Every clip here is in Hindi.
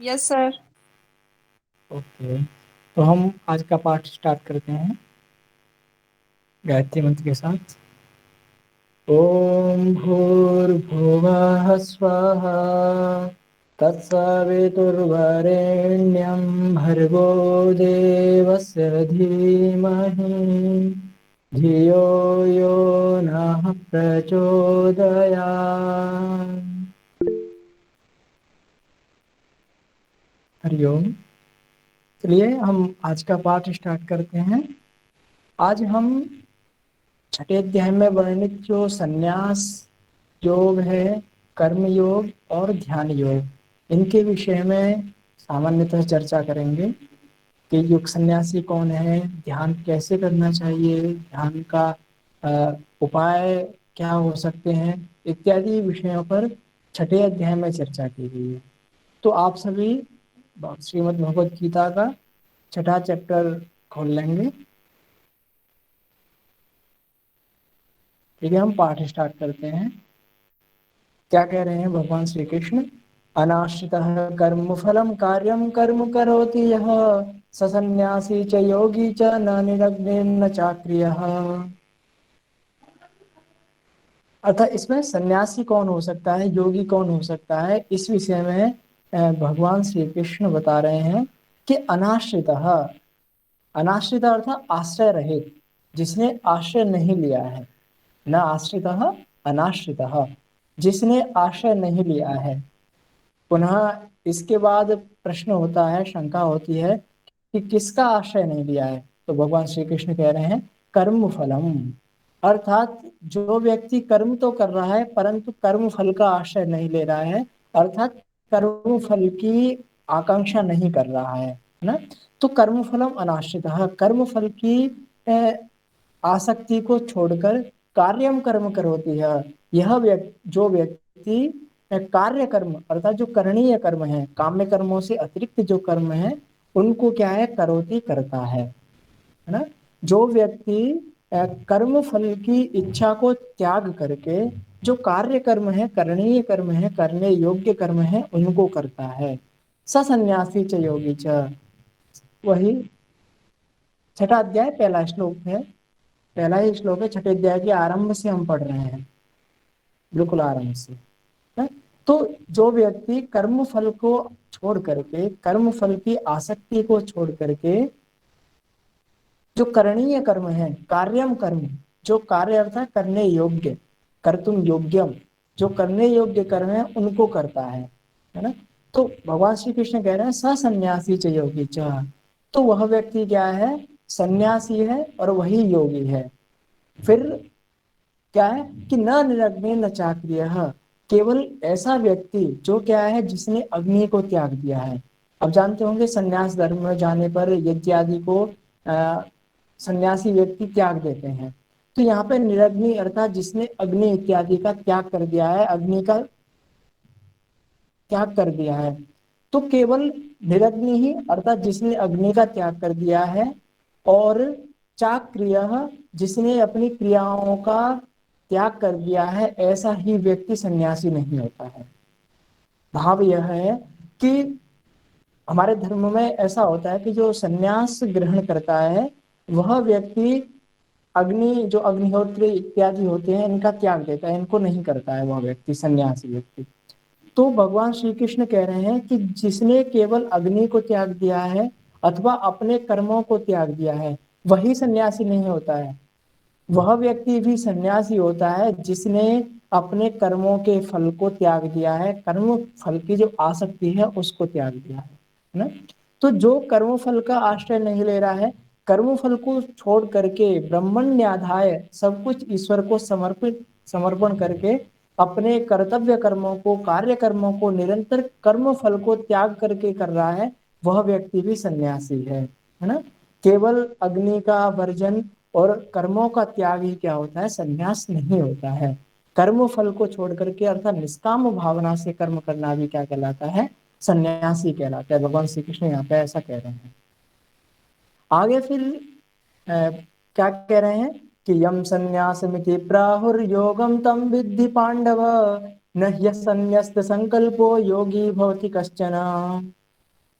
Yes sir. ओके, तो हम आज का पाठ स्टार्ट करते हैं गायत्री मंत्र के साथ। ओम भूर्भुवः स्वः तत्सवितुर्वरेण्यं भर्गो देवस्य धीमहि धियो यो नः प्रचोदयात्। हरिओम। चलिए हम आज का पाठ स्टार्ट करते हैं। आज हम छठे अध्याय में वर्णित जो संन्यास योग है, कर्म योग और ध्यान योग, इनके विषय में सामान्यतः चर्चा करेंगे कि योग सन्यासी कौन है, ध्यान कैसे करना चाहिए, ध्यान का उपाय क्या हो सकते हैं, इत्यादि विषयों पर छठे अध्याय में चर्चा की गई है। तो आप सभी श्रीमद् भगवद गीता का छठा चैप्टर खोल लेंगे। ठीक है, हम पाठ स्टार्ट करते हैं। क्या कह रहे हैं भगवान श्री कृष्ण? अनाश्रितः कर्म फलम कार्यम कर्म करोति यः स सन्यासी च योगी च न निरग्निर्न चाक्रियः। अर्थात इसमें सन्यासी कौन हो सकता है, योगी कौन हो सकता है, इस विषय में भगवान श्री कृष्ण बता रहे हैं कि अनाश्रितः, अनाश्रित अर्थात आश्रय रहित, जिसने आश्रय नहीं लिया है। न आश्रितः, अनाश्रितः, जिसने आश्रय नहीं लिया है। पुनः इसके बाद प्रश्न होता है, शंका होती है कि किसका आश्रय नहीं लिया है। तो भगवान श्री कृष्ण कह रहे हैं कर्म फलम, अर्थात जो व्यक्ति कर्म तो कर रहा है परंतु कर्म फल का आश्रय नहीं ले रहा है, अर्थात कर्म फल की आकांक्षा नहीं कर रहा है ना। तो कर्म फलम अनाश्रित, कर्म फल की आसक्ति को छोड़कर कार्यम कर्म करोति है। यह जो व्यक्ति कार्य कर्म अर्थात जो करणीय कर्म है, काम्य कर्मों से अतिरिक्त जो कर्म है, उनको क्या है, करोति करता है ना। जो व्यक्ति कर्म फल की इच्छा को त्याग करके जो कार्य कर्म है, करणीय कर्म है, करने योग्य कर्म है, उनको करता है। स सन्यासी च योगी च, वही छठा अध्याय पहला श्लोक है, पहला ही श्लोक है छठे अध्याय के आरंभ से हम पढ़ रहे हैं, बिल्कुल आरंभ से है? तो जो व्यक्ति कर्म फल को छोड़ करके, कर्म फल की आसक्ति को छोड़ करके जो करणीय कर्म है, कार्यम कर्म, जो कार्य अर्थात करने योग्य, कर्तुम योग्यम, जो करने योग्य कर्म है उनको करता है ना। तो भगवान श्री कृष्ण कह रहे हैं स सन्यासी च योगी च, तो वह व्यक्ति क्या है, सन्यासी है और वही योगी है। फिर क्या है कि न निरग्नि न चाक्रिय, केवल ऐसा व्यक्ति जो क्या है, जिसने अग्नि को त्याग दिया है। अब जानते होंगे संन्यास धर्म में जाने पर यज्ञ आदि को सन्यासी व्यक्ति त्याग देते हैं। तो यहाँ पे निरग्नि अर्थात जिसने अग्नि इत्यादि का त्याग कर दिया है, अग्नि का त्याग कर दिया है। तो केवल निरग्नि ही अर्थात जिसने अग्नि का त्याग कर दिया है, और चाक्रिय, जिसने अपनी क्रियाओं का त्याग कर दिया है, ऐसा ही व्यक्ति सन्यासी नहीं होता है। भाव यह है कि हमारे धर्म में ऐसा होता है कि जो सन्यास ग्रहण करता है वह व्यक्ति अग्नि, जो अग्निहोत्री इत्यादि होते हैं, इनका त्याग देता है, इनको नहीं करता है वह व्यक्ति, सन्यासी व्यक्ति। तो भगवान श्री कृष्ण कह रहे हैं कि जिसने केवल अग्नि को त्याग दिया है अथवा अपने कर्मों को त्याग दिया है, वही सन्यासी नहीं होता है। वह व्यक्ति भी सन्यासी होता है जिसने अपने कर्मों के फल को त्याग दिया है, कर्म फल की जो आसक्ति है उसको त्याग दिया है ना। तो जो कर्म फल का आश्रय नहीं ले रहा है, कर्म फल को छोड़ करके ब्रह्मण्याधाय सब कुछ ईश्वर को समर्पण करके अपने कर्तव्य कर्मों को, कार्य कर्मों को, निरंतर कर्म फल को त्याग करके कर रहा है, वह व्यक्ति भी सन्यासी है ना। केवल अग्नि का वर्जन और कर्मों का त्याग ही क्या होता है, संन्यास नहीं होता है। कर्म फल को छोड़ करके अर्थात निष्काम भावना से कर्म करना भी क्या कहलाता है, सन्यासी कहलाता है। भगवान श्री कृष्ण यहाँ पे ऐसा कह रहे हैं। आगे फिर क्या कह रहे हैं कि यम संन्यासमिति प्राहुर्योगम तम विद्धि पांडव, न ह्यसन्यस्त संकल्पो योगी भवति कश्चन।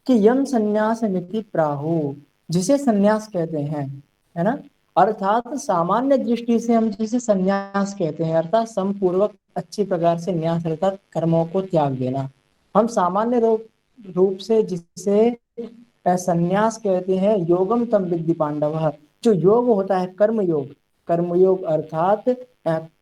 कि यम संन्यास मिति प्राहु, जिसे संन्यास कहते हैं, है ना। अर्थात सामान्य दृष्टि से हम जिसे संन्यास कहते हैं, अर्थात समपूर्वक अच्छी प्रकार से न्यास अर्थात कर्मों को त्याग देना। हम सामान्य रूप से जिसे संन्यास कहते हैं, योगम तम विद्धि पांडव, जो योग होता है कर्म योग, कर्म योग अर्थात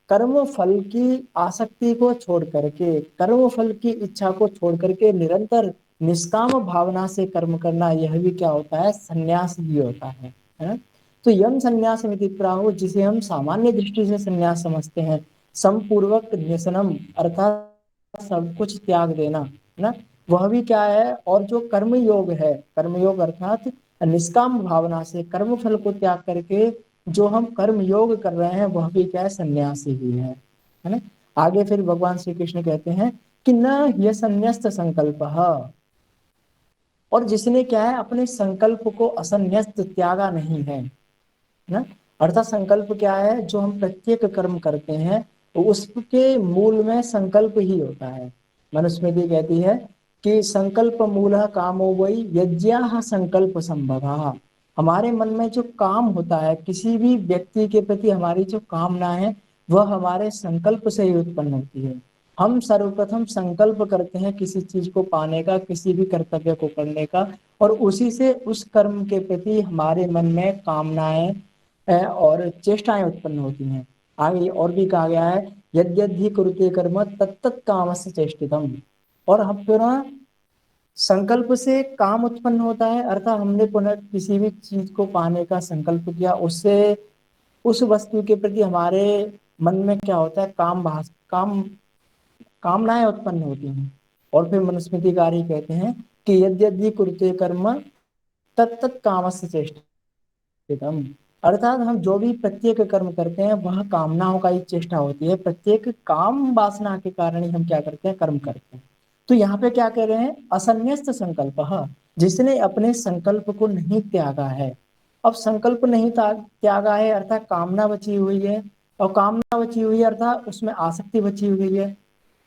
कर्म फल की आसक्ति को छोड़ करके, कर्म फल की इच्छा को छोड़ करके निरंतर निष्काम भावना से कर्म करना, यह भी क्या होता है, संन्यास ही होता है ना। तो यम संन्यास मिति प्राहु, जिसे हम सामान्य दृष्टि से संन्यास समझते हैं, समपूर्वक न्यसनम अर्थात सब कुछ त्याग देना, है ना, वह भी क्या है। और जो कर्म योग है, कर्म योग अर्थात निष्काम भावना से कर्म फल को त्याग करके जो हम कर्म योग कर रहे हैं, वह भी क्या है, संन्यास ही है ना। आगे फिर भगवान श्री कृष्ण कहते हैं कि न यह संन्यस्त संकल्प, और जिसने क्या है अपने संकल्प को असन्यस्त त्यागा नहीं है ना। अर्थात संकल्प क्या है, जो हम प्रत्येक कर्म करते हैं तो उसके मूल में संकल्प ही होता है। मनुस्मृति कहती है कि संकल्प मूलः कामो वै यज्ञाः संकल्प संभवः। हमारे मन में जो काम होता है, किसी भी व्यक्ति के प्रति हमारी जो कामना है, वह हमारे संकल्प से ही उत्पन्न होती है। हम सर्वप्रथम संकल्प करते हैं किसी चीज को पाने का, किसी भी कर्तव्य को करने का, और उसी से उस कर्म के प्रति हमारे मन में कामनाएं और चेष्टाएं उत्पन्न होती हैं। आगे और भी कहा गया है, यद्यद्धि कुरुते कर्म तत्तत् कामस्य चेष्टितम। और हम पुनः संकल्प से काम उत्पन्न होता है, अर्थात हमने पुनः किसी भी चीज को पाने का संकल्प किया, उससे उस वस्तु के प्रति हमारे मन में क्या होता है, कामनाएं उत्पन्न होती हैं। और फिर मनुस्मृतिकार कहते हैं कि यद्यद्धि कुरुते कर्म तत्तत् कामस्य चेष्टितम। अर्थात हम जो भी प्रत्येक कर्म करते हैं, वह कामनाओं का ही चेष्टा होती है, प्रत्येक काम वासना के कारण ही हम क्या करते हैं, कर्म करते हैं। तो यहाँ पे क्या कह रहे हैं, असन्यस्त संकल्प, जिसने अपने संकल्प को नहीं त्यागा है। अब संकल्प नहीं त्यागा है अर्थात कामना बची हुई है, और कामना बची हुई है अर्थात उसमें आसक्ति बची हुई है।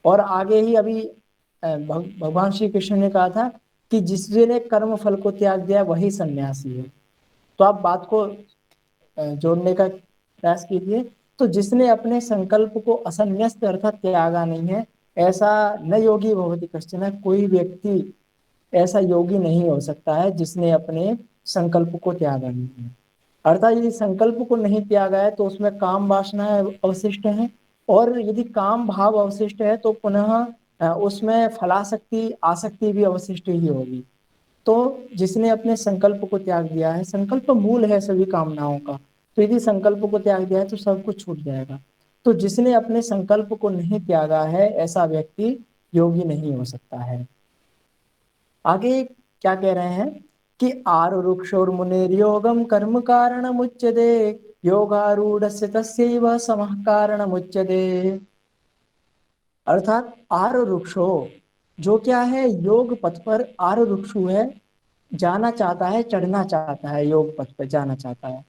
और आगे ही अभी भगवान श्री कृष्ण ने कहा था कि जिसने कर्म फल को त्याग दिया वही सन्यासी है। तो आप बात को जोड़ने का प्रयास कीजिए। तो जिसने अपने संकल्प को असन्यस्त अर्थात त्यागा नहीं है, ऐसा न योगी भवति कश्चन, कोई व्यक्ति ऐसा योगी नहीं हो सकता है जिसने अपने संकल्प को त्यागा नहीं है। अर्थात यदि संकल्प को नहीं त्यागा है तो उसमें काम वासनाएं अवशिष्ट हैं, और यदि काम भाव अवशिष्ट है तो पुनः उसमें फलासक्ति आसक्ति भी अवशिष्ट ही होगी। तो जिसने अपने संकल्प को त्याग दिया है, संकल्प मूल है सभी कामनाओं का, तो यदि संकल्प को त्याग दिया है तो सब कुछ छूट जाएगा। तो जिसने अपने संकल्प को नहीं त्यागा है, ऐसा व्यक्ति योगी नहीं हो सकता है। आगे क्या कह रहे हैं कि आरुरुक्षोर्मुनेर्योगम कर्म कारणमुच्यते, योगारूढ़स्य तस्यैव समः कारणमुच्यते। अर्थात आरुरुक्षो, जो क्या है, योग पथ पर आरुरुक्षु है, जाना चाहता है, चढ़ना चाहता है, योग पथ पर जाना चाहता है।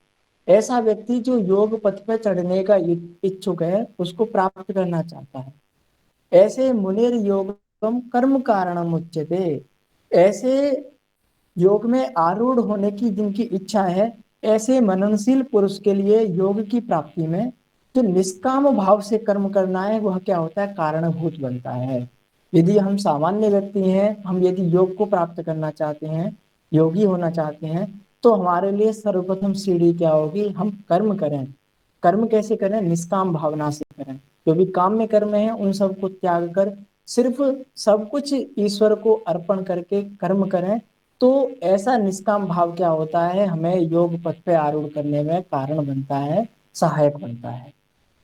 ऐसा व्यक्ति जो योग पथ पर चढ़ने का इच्छुक है, उसको प्राप्त करना चाहता है, ऐसे मुनिर योगम कर्म कारणम उच्यते। ऐसे योग में आरूढ़ होने की जिनकी इच्छा है, ऐसे मननशील पुरुष के लिए योग की प्राप्ति में जो निष्काम भाव से कर्म करना है, वह क्या होता है, कारणभूत बनता है। यदि हम सामान्य व्यक्ति हैं, हम यदि योग को प्राप्त करना चाहते हैं, योगी होना चाहते हैं, तो हमारे लिए सर्वप्रथम सीढ़ी क्या होगी, हम कर्म करें। कर्म कैसे करें, निष्काम भावना से करें। जो भी काम में कर्म है उन सबको त्याग कर सिर्फ सब कुछ ईश्वर को अर्पण करके कर्म करें। तो ऐसा निष्काम भाव क्या होता है, हमें योग पथ पे आरूढ़ करने में कारण बनता है, सहायक बनता है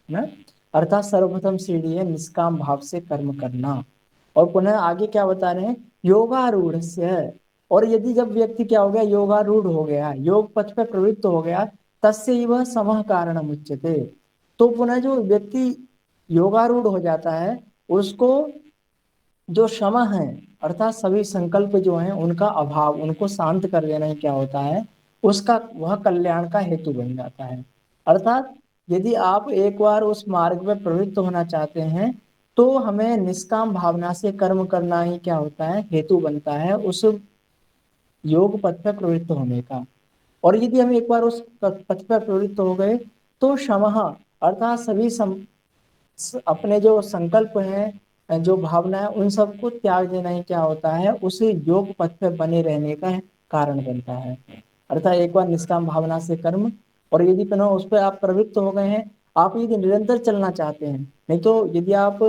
ना। अर्थात सर्वप्रथम सीढ़ी है निष्काम भाव से कर्म करना। और पुनः आगे क्या बता रहे हैं, योगारूढ़ से। और यदि जब व्यक्ति क्या हो गया, योगारूढ़ हो गया, योग पथ पे प्रवृत्त हो गया, तस्य वह समः कारण मुच्यते। तो पुनः जो व्यक्ति योगारूढ़ हो जाता है, उसको जो शम है अर्थात सभी संकल्प जो हैं उनका अभाव, उनको शांत कर देना ही क्या होता है, उसका वह कल्याण का हेतु बन जाता है। अर्थात यदि आप एक बार उस मार्ग में प्रवृत्त होना चाहते हैं, तो हमें निष्काम भावना से कर्म करना ही क्या होता है, हेतु बनता है उस योग पथ पर प्रवृत्त होने का। और यदि हम एक बार उस पथ पर प्रवृत्त हो गए तो शमः अर्थात सभी अपने जो संकल्प हैं, जो भावना है, उन सबको त्याग देना ही क्या होता है, उस योग पथ पे बने रहने का कारण बनता है। अर्थात एक बार निष्काम भावना से कर्म, और यदि पुनः उस पर आप प्रवृत्त हो गए हैं, आप यदि निरंतर चलना चाहते हैं, नहीं तो यदि आप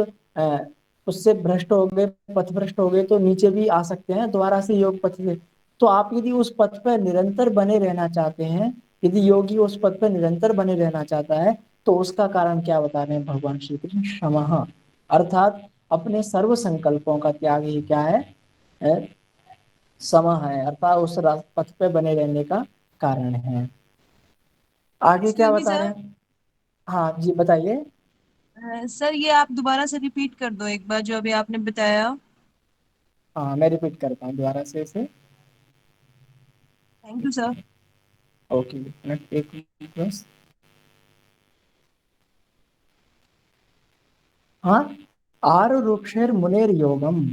उससे भ्रष्ट हो गए, पथ भ्रष्ट हो गए, तो नीचे भी आ सकते हैं दोबारा से योग पथ से। तो आप यदि उस पथ पर निरंतर बने रहना चाहते हैं, यदि योगी उस पथ पर निरंतर बने रहना चाहता है, तो उसका कारण क्या बता रहे हैं भगवान श्री कृष्ण, क्षमः अर्थात अपने सर्व संकल्पों का त्याग ही क्या है, सम है, अर्थात उस पथ पे बने रहने का कारण है। आगे क्या एक्सक्यूज मी बता रहे सर। हैं? हाँ जी बताइए। सर ये आप दोबारा से रिपीट कर दो एक बार जो अभी आपने बताया। हाँ मैं रिपीट करता हूँ दोबारा से इसे। Thank you sir. Okay minute, एक मिनट बस। हाँ, आरुरुक्षेर मुनेर योगम,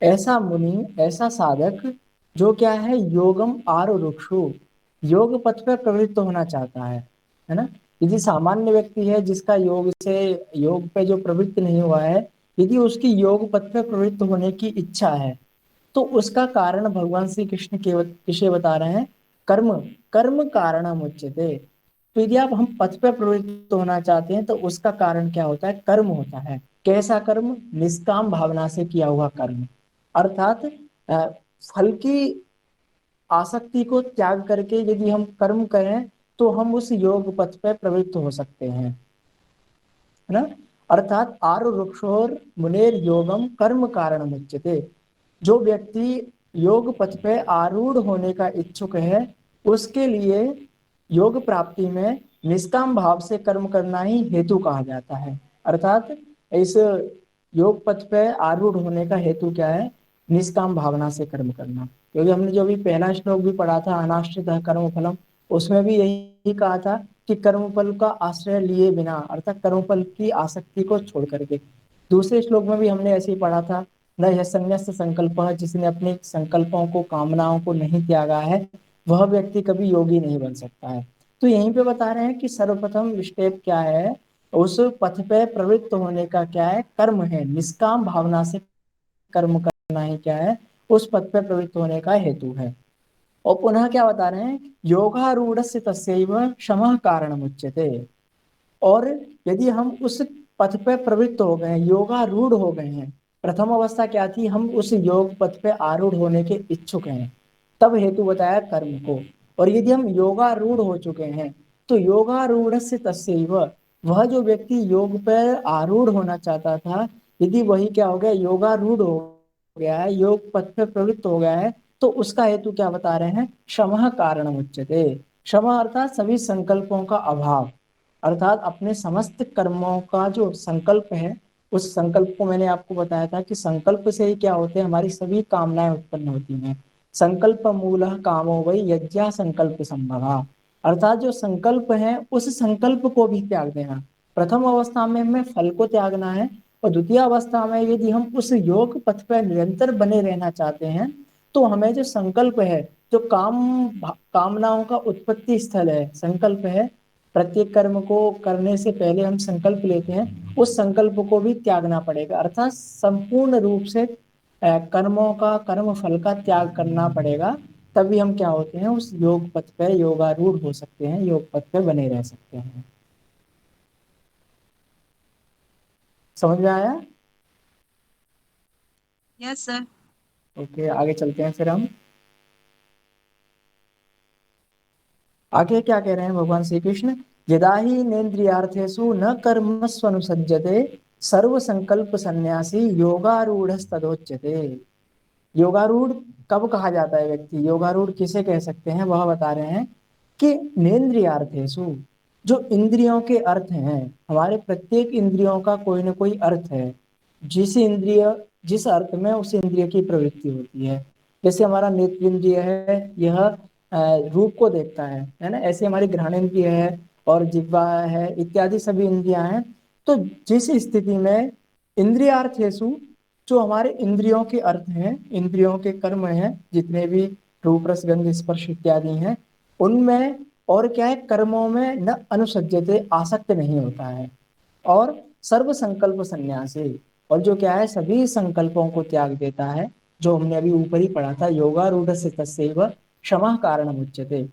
ऐसा मुनि, ऐसा साधक जो क्या है, योगम आरुरुक्षु, योग पथ पर प्रवृत्त होना चाहता है ना। यदि सामान्य व्यक्ति है जिसका योग से, योग पे जो प्रवृत्त नहीं हुआ है, यदि उसकी योग पथ पर प्रवृत्त होने की इच्छा है, तो उसका कारण भगवान श्री कृष्ण किसे बता रहे हैं, कर्म, कर्म कारणम उच्यते। तो यदि आप हम पथ पर प्रवृत्त होना चाहते हैं तो उसका कारण क्या होता है, कर्म होता है। कैसा कर्म, निष्काम भावना से किया हुआ कर्म, अर्थात फल की आसक्ति को त्याग करके यदि हम कर्म करें तो हम उस योग पथ पर प्रवृत्त हो सकते हैं, है ना। अर्थात आरुरुक्षोर मुनेर योगम कर्म कारण मुच्यते। जो व्यक्ति योग पथ पे आरूढ़ होने का इच्छुक है, उसके लिए योग प्राप्ति में निष्काम भाव से कर्म करना ही हेतु कहा जाता है। अर्थात इस योग पथ पे आरूढ़ होने का हेतु क्या है, निष्काम भावना से कर्म करना। क्योंकि हमने जो अभी पहला श्लोक भी पढ़ा था, अनाश्रित कर्म फलम, उसमें भी यही कहा था कि कर्मफल का आश्रय लिए बिना, अर्थात कर्मफल की आसक्ति को छोड़ करके। दूसरे श्लोक में भी हमने ऐसे ही पढ़ा था, न यह संन्यास संकल्प, जिसने अपने संकल्पों को, कामनाओं को नहीं त्यागा है, वह व्यक्ति कभी योगी नहीं बन सकता है। तो यहीं पे बता रहे हैं कि सर्वप्रथम स्टेप क्या है, उस पथ पे प्रवृत्त होने का क्या है, कर्म है, निष्काम भावना से कर्म करना ही क्या है, उस पथ पे प्रवृत्त होने का हेतु है। और पुनः क्या बता रहे हैं, योगारूढ़ से तस्यैव क्षमः कारणमुच्यते। और यदि हम उस पथ पे प्रवृत्त हो गए, योगारूढ़ हो गए हैं, प्रथम अवस्था क्या थी, हम उस योग पथ पे आरूढ़ होने के इच्छुक हैं, तब हेतु बताया कर्म को। और यदि हम योगारूढ़ हो चुके हैं, तो योगारूढ़ से तस्यैव, वह जो व्यक्ति योग पर आरूढ़ होना चाहता था, यदि वही क्या हो गया, योगारूढ़ हो गया है, योग पथ पे प्रवृत्त हो गया है, तो उसका हेतु क्या बता रहे हैं, क्षमः कारणम उच्यते। क्षमा अर्थात सभी संकल्पों का अभाव, अर्थात अपने समस्त कर्मों का जो संकल्प है, उस संकल्प को मैंने आपको बताया था कि संकल्प से ही क्या होते हैं, हमारी सभी कामनाएं उत्पन्न होती हैं। संकल्प मूल कामो वै यज्ञा संकल्प संभवा, अर्थात जो संकल्प है उस संकल्प को भी त्याग देना। प्रथम अवस्था में हमें फल को त्यागना है, और द्वितीय अवस्था में यदि हम उस योग पथ पर निरंतर बने रहना चाहते हैं, तो हमें जो संकल्प है, जो कामनाओं का उत्पत्ति स्थल है, संकल्प है, प्रत्येक कर्म को करने से पहले हम संकल्प लेते हैं, उस संकल्प को भी त्यागना पड़ेगा। अर्थात संपूर्ण रूप से कर्मों का, कर्म फल का त्याग करना पड़ेगा। तभी हम क्या होते हैं, उस योग पथ पे योगारूढ़ हो सकते हैं, योग पथ पे बने रह सकते हैं। समझ में आया? Yes sir. ओके आगे चलते हैं फिर हम। आगे क्या कह रहे हैं भगवान श्री कृष्ण, यदा ही नेन्द्रियार्थेषु न कर्मस्वनुसज्जते सर्व संकल्प संन्यासी योगारूढ़ तदोच्यते। योगारूढ़ कब कहा जाता है व्यक्ति, योगारूढ़ किसे कह सकते हैं, वह बता रहे हैं कि नेन्द्रियार्थेषु, जो इंद्रियों के अर्थ हैं, हमारे प्रत्येक इंद्रियों का कोई ना कोई अर्थ है, जिस इंद्रिय, जिस अर्थ में उस इंद्रिय की प्रवृत्ति होती है। जैसे हमारा नेत्र इंद्रिय है, यह रूप को देखता है ना, ऐसे हमारी घ्राण इंद्रिय है, और जिह्वा है, इत्यादि सभी इंद्रियां हैं। तो जिस स्थिति में इंद्रियार्थेषु, जो हमारे इंद्रियों के अर्थ हैं, इंद्रियों के कर्म हैं जितने भी, रूप रस गंध स्पर्श इत्यादि हैं उनमें, और क्या है, कर्मों में न अनुसज्जते, आसक्त नहीं होता है, और सर्व संकल्प संन्यासी, और जो क्या है सभी संकल्पों को त्याग देता है, जो हमने अभी ऊपर ही पढ़ा था, योगारूढ़ से तस्यैव क्षमा कारण उच्यते।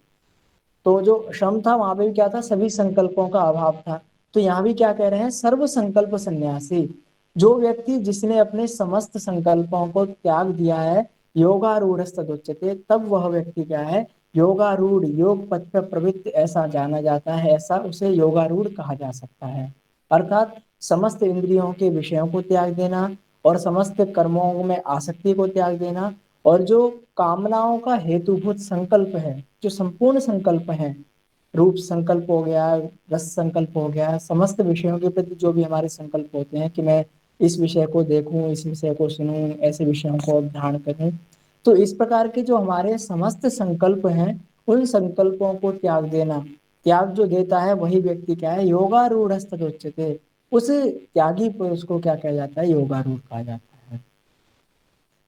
तो जो श्रम था वहां पे भी क्या था, सभी संकल्पों का अभाव था। तो यहाँ भी क्या कह रहे हैं, सर्व संकल्प सन्यासी, जो व्यक्ति जिसने अपने समस्त संकल्पों को त्याग दिया है, योगारूढ़ तदुच्यते, तब वह व्यक्ति क्या है, योगारूढ़, योग पथ पर प्रवृत्त ऐसा जाना जाता है, ऐसा उसे योगारूढ़ कहा जा सकता है। अर्थात समस्त इंद्रियों के विषयों को त्याग देना, और समस्त कर्मों में आसक्ति को त्याग देना, और जो कामनाओं का हेतुभूत संकल्प है, जो संपूर्ण संकल्प है, रूप संकल्प हो गया, रस संकल्प हो गया, समस्त विषयों के प्रति जो भी हमारे संकल्प होते हैं कि मैं इस विषय को देखूं, इस विषय को सुनूं, ऐसे विषयों को ध्यान करूं, तो इस प्रकार के जो हमारे समस्त संकल्प हैं, उन संकल्पों को त्याग देना, त्याग जो देता है वही व्यक्ति क्या है, योगारूढ़ तदुच्यते, उस त्यागी पुरुष को क्या कहा जाता है, योगारूढ़ कहा जाता है।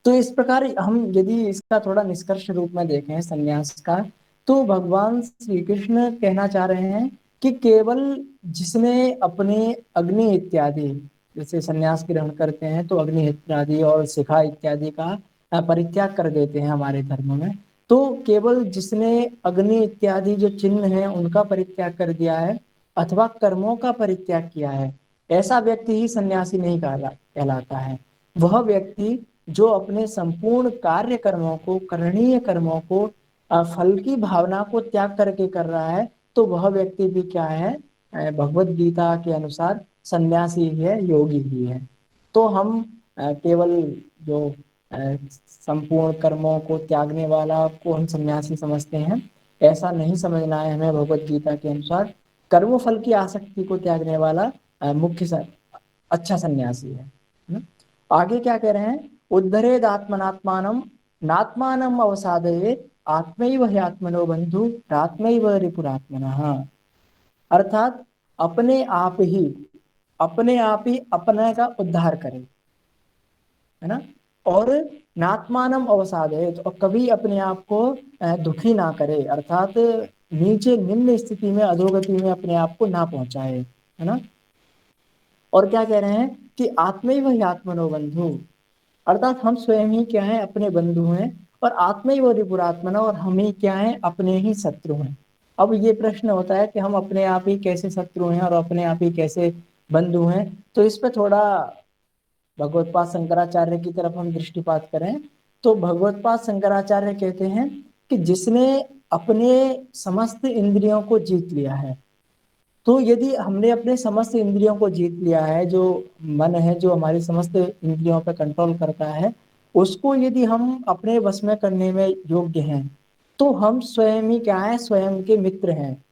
तो इस प्रकार हम यदि इसका थोड़ा निष्कर्ष रूप में देखें संन्यास का, तो भगवान श्री कृष्ण कहना चाह रहे हैं कि केवल जिसने अपने अग्नि इत्यादि, जैसे संन्यास ग्रहण करते हैं तो अग्नि इत्यादि और शिखा इत्यादि का परित्याग कर देते हैं हमारे धर्म में, तो केवल जिसने अग्नि इत्यादि जो चिन्ह है उनका परित्याग कर दिया है, अथवा कर्मों का परित्याग किया है, ऐसा व्यक्ति ही सन्यासी नहीं कहलाता है। वह व्यक्ति जो अपने संपूर्ण कार्य कर्मों को, करणीय कर्मों को, फल की भावना को त्याग करके कर रहा है, तो वह व्यक्ति भी क्या है, भगवत गीता के अनुसार सन्यासी ही है, योगी ही है। तो हम केवल जो संपूर्ण कर्मों को त्यागने वाला को हम सन्यासी समझते हैं, ऐसा नहीं समझना है हमें। भगवत गीता के अनुसार कर्म फल की आसक्ति को त्यागने वाला अच्छा सन्यासी है ना? आगे क्या कह रहे हैं, उद्धरेद आत्मनात्मानम नात्मानम अवसादयेत आत्मैव ह्यात्मनो बंधु आत्मैव रिपुरात्मनः। अर्थात अपने आप ही अपने का उद्धार करे, है ना, और नात्मानम अवसादयेत, और कभी अपने आप को दुखी ना करे, अर्थात नीचे निम्न स्थिति में, अधोगति में अपने आप को ना पहुंचाए, है ना। और क्या कह रहे हैं कि आत्मैव ह्यात्मनो बंधु, अर्थात हम स्वयं ही क्या है, अपने बंधु हैं, और आत्मा ही वो रिपुरात्मना, और हम ही क्या है, अपने ही शत्रु हैं। अब ये प्रश्न होता है कि हम अपने आप ही कैसे शत्रु हैं और अपने आप ही कैसे बंधु हैं। तो इस पे थोड़ा भगवत्पाद शंकराचार्य की तरफ हम दृष्टिपात करें, तो भगवत्पाद शंकराचार्य कहते हैं कि जिसने अपने समस्त इंद्रियों को जीत लिया है, तो यदि हमने अपने समस्त इंद्रियों को जीत लिया है, जो मन है जो हमारी समस्त इंद्रियों पर कंट्रोल करता है, उसको यदि हम अपने वश में करने में योग्य हैं, तो हम स्वयं ही क्या है, स्वयं के मित्र हैं।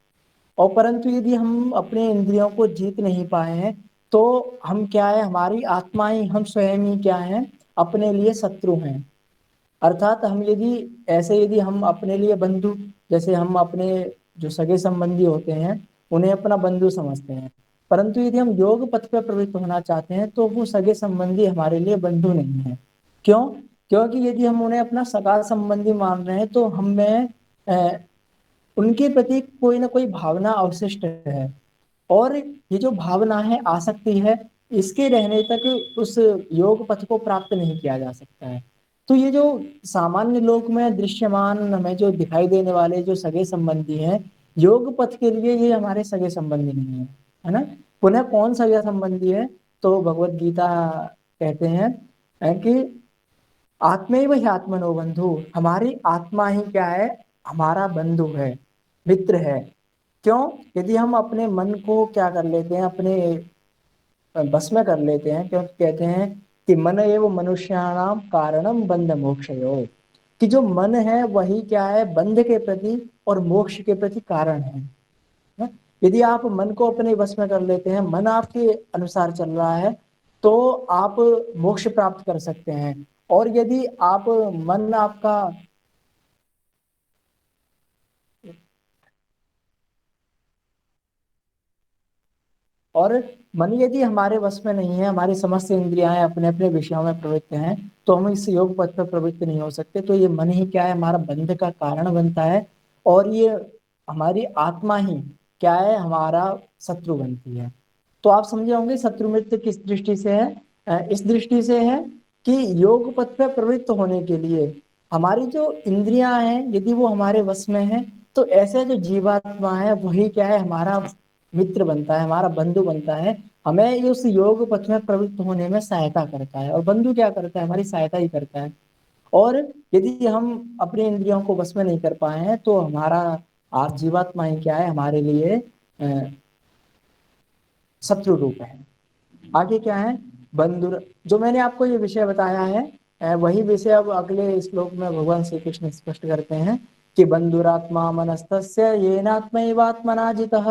और परंतु यदि हम अपने इंद्रियों को जीत नहीं पाए हैं, तो हम क्या है, हमारी आत्मा ही, हम स्वयं ही क्या है, अपने लिए शत्रु हैं। अर्थात हम यदि ऐसे, यदि हम अपने लिए बंधु, जैसे हम अपने जो सगे संबंधी होते हैं उन्हें अपना बंधु समझते हैं, परंतु यदि हम योग पथ पर प्रवृत्त होना चाहते हैं तो वो सगे संबंधी हमारे लिए बंधु नहीं है। क्यों? क्योंकि यदि हम उन्हें अपना सगा संबंधी मान रहे हैं तो हमें उनके प्रति कोई ना कोई भावना अवशिष्ट है, और ये जो भावना है, आसक्ति है, इसके रहने तक उस योग पथ को प्राप्त नहीं किया जा सकता है। तो ये जो सामान्य लोक में दृश्यमान हमें जो दिखाई देने वाले जो सगे संबंधी हैं, योग पथ के लिए ये हमारे सगे संबंधी नहीं है ना। पुनः कौन सगे संबंधी है, तो भगवत गीता कहते हैं कि आत्मैव ह्यात्मनो बंधु, हमारी आत्मा ही क्या है, हमारा बंधु है, मित्र है। क्यों? यदि हम अपने मन को क्या कर लेते हैं, अपने बस में कर लेते हैं, क्योंकि कहते हैं कि मन एवं मनुष्याणाम कारणम बंध मोक्षयो, कि जो मन है वही क्या है, बंध के प्रति और मोक्ष के प्रति कारण है ना? यदि आप मन को अपने वश में कर लेते हैं, मन आपके अनुसार चल रहा है, तो आप मोक्ष प्राप्त कर सकते हैं। और यदि आप मन आपका, और मन यदि हमारे वश में नहीं है, हमारी समस्त इंद्रियां अपने अपने विषयों में प्रवृत्त हैं, तो हम इस योग पथ पर प्रवृत्त नहीं हो सकते। तो ये मन ही क्या है, हमारा बंध का कारण बनता है, और ये हमारी आत्मा ही क्या है, हमारा शत्रु बनती है। तो आप समझे होंगे शत्रु मित्र किस दृष्टि से है। इस दृष्टि से है कि योग पथ पर प्रवृत्त होने के लिए हमारी जो इंद्रियां हैं यदि वो हमारे वश में है, तो ऐसे जो जीवात्मा है वही क्या है, हमारा मित्र बनता है, हमारा बंधु बनता है। हमें उस योग पथ में प्रवृत्त होने में सहायता करता है, और बंधु क्या करता है, हमारी सहायता ही करता है। और यदि हम अपनी इंद्रियों को बस में नहीं कर पाए हैं, तो हमारा जीवात्मा ही क्या है, हमारे लिए शत्रु रूप है। आगे क्या है, बंधुर, जो मैंने आपको ये विषय बताया है, वही विषय अब अगले श्लोक में भगवान श्री कृष्ण स्पष्ट करते हैं कि बंधुरात्मा मनस्तस्य येनात्मैवात्मना जितः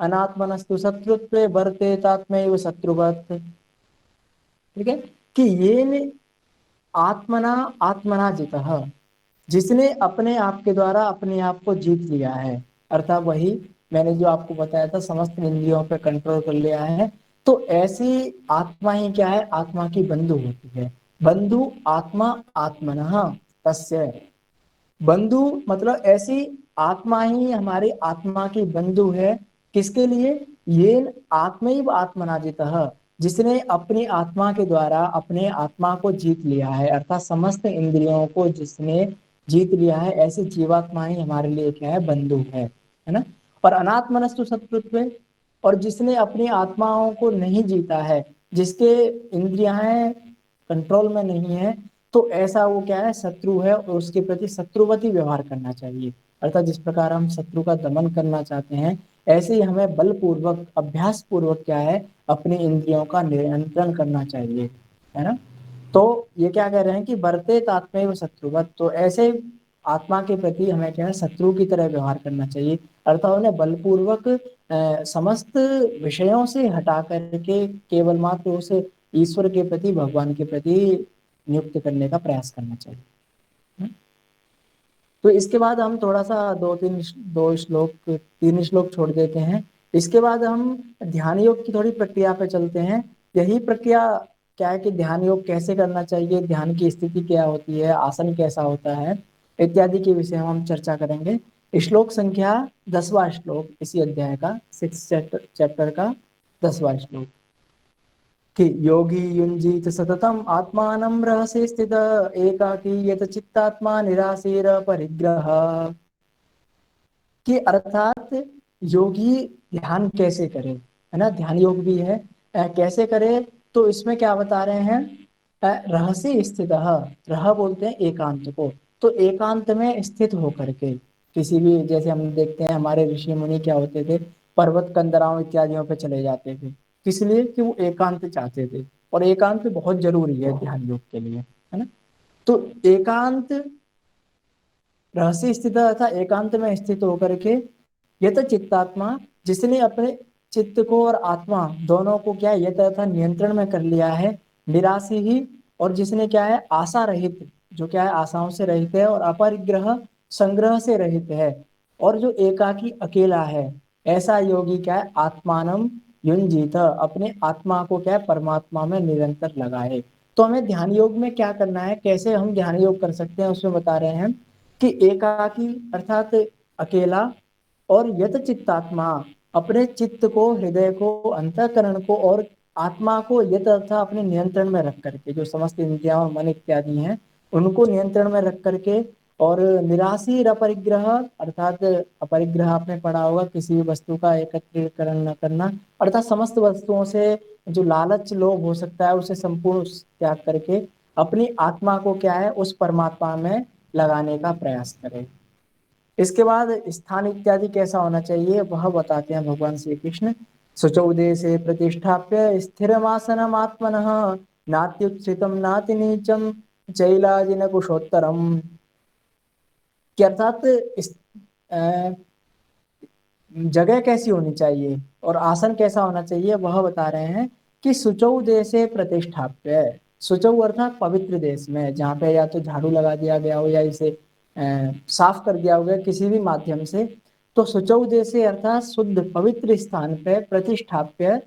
अनात्मनस्तु शत्रुत्वे वर्तेतात्मैव शत्रुवत्। ठीक है, कि ये आत्मना आत्मना जितः, जिसने अपने आप के द्वारा अपने आप को जीत लिया है, अर्थात वही मैंने जो आपको बताया था, समस्त इंद्रियों पे कंट्रोल कर लिया है। तो ऐसी आत्मा ही क्या है, आत्मा की बंधु होती है। बंधु आत्मा आत्मनः तस्य, बंधु मतलब ऐसी आत्मा ही हमारी आत्मा की बंधु है। किसके लिए, ये आत्मैव आत्मनाजितः, जिसने अपनी आत्मा के द्वारा अपने आत्मा को जीत लिया है, अर्थात समस्त इंद्रियों को जिसने जीत लिया है, ऐसी जीवात्मा ही हमारे लिए क्या है, बंधु है ना। और अनात्मनस्तु शत्रुत्व, और जिसने अपनी आत्माओं को नहीं जीता है, जिसके इंद्रियां कंट्रोल में नहीं है, तो ऐसा वो क्या है, शत्रु है, और उसके प्रति शत्रुवती व्यवहार करना चाहिए। अर्थात जिस प्रकार हम शत्रु का दमन करना चाहते हैं, ऐसे ही हमें बलपूर्वक अभ्यास पूर्वक क्या है, अपनी इंद्रियों का नियंत्रण करना चाहिए, है ना। तो ये क्या कह रहे हैं कि बरते आत्मेव शत्रुवत, तो ऐसे आत्मा के प्रति हमें क्या है, शत्रु की तरह व्यवहार करना चाहिए। अर्थात उन्हें बलपूर्वक समस्त विषयों से हटा करके केवल मात्र उस ईश्वर के प्रति, भगवान के प्रति नियुक्त करने का प्रयास करना चाहिए। तो इसके बाद हम थोड़ा सा दो श्लोक, तीन श्लोक छोड़ देते हैं। इसके बाद हम ध्यान योग की थोड़ी प्रक्रिया पे चलते हैं। यही प्रक्रिया क्या है कि ध्यान योग कैसे करना चाहिए, ध्यान की स्थिति क्या होती है, आसन कैसा होता है, इत्यादि के विषय में हम चर्चा करेंगे। श्लोक संख्या 10वां श्लोक, इसी अध्याय का 6 चैप्टर का 10वां श्लोक, कि योगी युंजीत सततम आत्मानं रहसे स्थित एकाकी यत चित्तात्मा निराशीर परिग्रह, कि अर्थात योगी ध्यान कैसे करे, है ना, ध्यान योग भी है। कैसे करे, तो इसमें क्या बता रहे हैं, रहस्य स्थित, रह बोलते हैं एकांत को, तो एकांत में स्थित होकर के, किसी भी, जैसे हम देखते हैं हमारे ऋषि मुनि क्या होते थे, पर्वत कंदराओं इत्यादियों पे चले जाते थे, किस लिए, कि वो एकांत चाहते थे, और एकांत बहुत जरूरी है ध्यान योग के लिए, है ना। तो एकांत, रहस्य स्थित था, एकांत में स्थित होकर के, यत चित्तात्मा, जिसने अपने चित्त को और आत्मा दोनों को क्या है, यत था नियंत्रण में कर लिया है, निराशी ही, और जिसने क्या है, आशा रहित, जो क्या है आशाओं से रहित है, और अपरिग्रह, संग्रह से रहित है, और जो एकाकी अकेला है, ऐसा योगी क्या है, आत्मानम युंजीत, अपने आत्मा को क्या है, परमात्मा में निरंतर लगाए। तो हमें ध्यान योग में क्या करना है, कैसे हम ध्यान योग कर सकते हैं, उसमें बता रहे हैं कि एकाकी अर्थात अकेला, और यत चित्तात्मा, अपने चित्त को, हृदय को, अंतःकरण को और आत्मा को यत अर्थात अपने नियंत्रण में रख करके, जो समस्त इंद्रियां और मन इत्यादि हैं उनको नियंत्रण में रख करके, और निराशीर अपरिग्रह, अर्थात अपरिग्रह आपने पढ़ा होगा, किसी भी वस्तु का एकत्रीकरण न करना, अर्थात समस्त वस्तुओं से जो लालच लोभ हो सकता है उसे संपूर्ण त्याग करके अपनी आत्मा को क्या है, उस परमात्मा में लगाने का प्रयास करें। इसके बाद स्थान इत्यादि कैसा होना चाहिए वह बताते हैं भगवान श्री कृष्ण। शुचौ से प्रतिष्ठाप्य स्थिरमासनम आत्मनः, नात्युत्थितम नाति नीचम चैलाजिन कुशोत्तरम, कि अर्थात जगह कैसी होनी चाहिए और आसन कैसा होना चाहिए वह बता रहे हैं कि शुचौ देशे प्रतिष्ठाप्य, शुचौ अर्थात पवित्र देश में, जहाँ पे या तो झाड़ू लगा दिया गया हो या इसे साफ कर दिया होगा किसी भी माध्यम से, तो शुचौ देशे अर्थात शुद्ध पवित्र स्थान पे प्रतिष्ठाप्य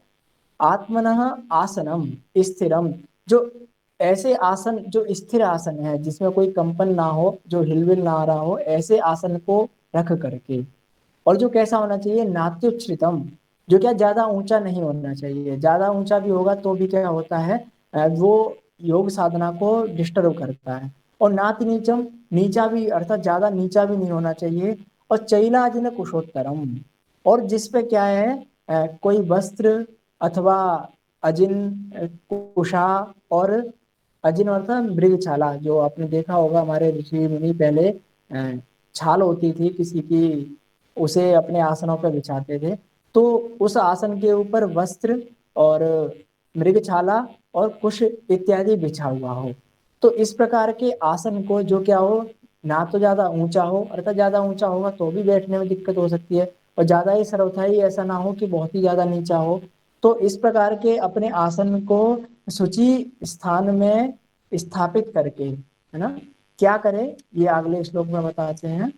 आत्मनः आसनम स्थिरम, जो ऐसे आसन जो स्थिर आसन है जिसमें कोई कंपन ना हो, जो हिलविल ना आ रहा हो, ऐसे आसन को रख करके। और जो कैसा होना चाहिए, नात्युच्छ्रितम, जो क्या ज्यादा ऊंचा नहीं होना चाहिए, ज्यादा ऊंचा भी होगा तो भी क्या होता है, वो योग साधना को डिस्टर्ब करता है। और नाति नीचम, नीचा भी अर्थात ज्यादा नीचा भी नहीं होना चाहिए। और चैलाजिन कुशोत्तरम, और जिस पे क्या है, कोई वस्त्र अथवा अजिन, कुशा और अजिन अर्थात मृगछाला, जो आपने देखा होगा हमारे ऋषि मुनि पहले छाल होती थी किसी की, उसे अपने आसनों पर बिछाते थे। तो उस आसन के ऊपर वस्त्र और मृगछाला और कुश इत्यादि बिछा हुआ हो। तो इस प्रकार के आसन को जो क्या हो, ना तो ज्यादा ऊंचा हो, अर्थात ज्यादा ऊंचा होगा तो भी बैठने में दिक्कत हो सकती है, और ज्यादा ही सर्वथाई ऐसा ना हो कि बहुत ही ज्यादा नीचा हो। तो इस प्रकार के अपने आसन को शुचि स्थान में स्थापित करके, है ना, क्या करे, ये अगले श्लोक में बताते हैं